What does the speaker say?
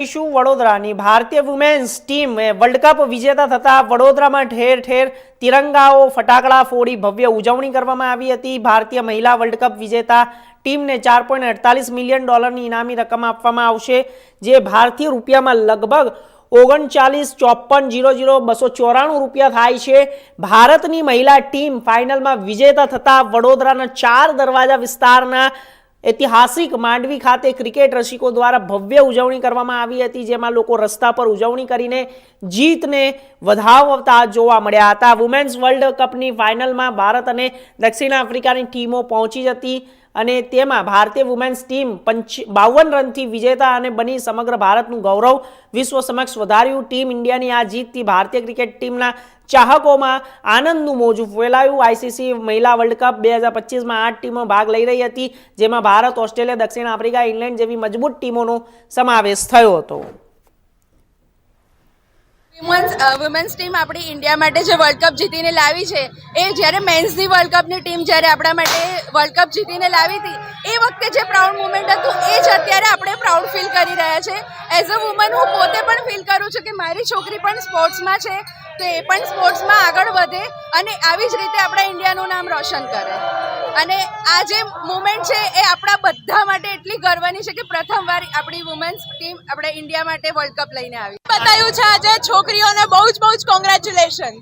વડોદરાની ભારતીય women's team world cup વિજેતા થતા વડોદરામાં ઠેર ઠેર તિરંગાઓ ફટાકડા ફોડી ભવ્ય ઉજવણી કરવામાં આવી હતી। ભારતીય મહિલા વર્લ્ડ કપ વિજેતા ટીમને 4.48 મિલિયન ડોલરની ઇનામી રકમ આપવામાં આવશે, જે ભારતીય રૂપિયામાં લગભગ 39,54,000,294 રૂપિયા થાય છે। ભારતની મહિલા ટીમ ફાઇનલમાં વિજેતા થતા વડોદરાના 4 દરવાજા વિસ્તારના ऐतिहासिक मांडवी खाते क्रिकेट रसिको द्वारा भव्य उजवणी करवामां आवी हती, जेमां लोको रस्ता पर उजवणी करीने जीतने वधावता जोवा मळ्या हता। वुमेन्स वर्ल्ड कपनी फाइनलमां भारत अने दक्षिण आफ्रिकानी टीमो पहोंची हती અને તેમાં ભારતીય વુમેન્સ ટીમ 52 રનથી વિજેતા અને બની સમગ્ર ભારતનું ગૌરવ વિશ્વ સમક્ષ વધાર્યું। ટીમ ઇન્ડિયાની આ જીતથી ભારતીય ક્રિકેટ ટીમના ચાહકોમાં આનંદનું મોજું ફેલાયું। આઈસીસી મહિલા વર્લ્ડ કપ 2025માં 8 ટીમો ભાગ લઈ રહી હતી, જેમાં ભારત, ઓસ્ટ્રેલિયા, દક્ષિણ આફ્રિકા, ઇંગ્લેન્ડ જેવી મજબૂત ટીમોનો સમાવેશ થયો હતો। વુમેન્સ ટીમ આપણી ઇન્ડિયા માટે જે વર્લ્ડ કપ જીતીને લાવી છે, એ જ્યારે મેન્સની વર્લ્ડ કપની ટીમ જ્યારે આપણા માટે વર્લ્ડ કપ જીતીને લાવી હતી, એ વખતે જે પ્રાઉડ મુમેન્ટ હતું એ જ અત્યારે આપણે પ્રાઉડ ફીલ કરી રહ્યા છે। એઝ અ વુમન હું પોતે પણ ફીલ કરું છું કે મારી છોકરી પણ સ્પોર્ટ્સમાં છે, તો એ પણ સ્પોર્ટ્સમાં આગળ વધે અને આવી જ રીતે આપણા ઇન્ડિયાનું નામ રોશન કરે। અને આ જે મુમેન્ટ છે એ આપણા બધા માટે એટલી ગર્વની છે કે પ્રથમવાર આપણી વુમેન્સ ટીમ આપણા ઇન્ડિયા માટે વર્લ્ડ કપ લઈને આવી। બતાવ્યું છે આજે છોકરીઓને બહુ જ કોંગ્રેચ્યુલેશન।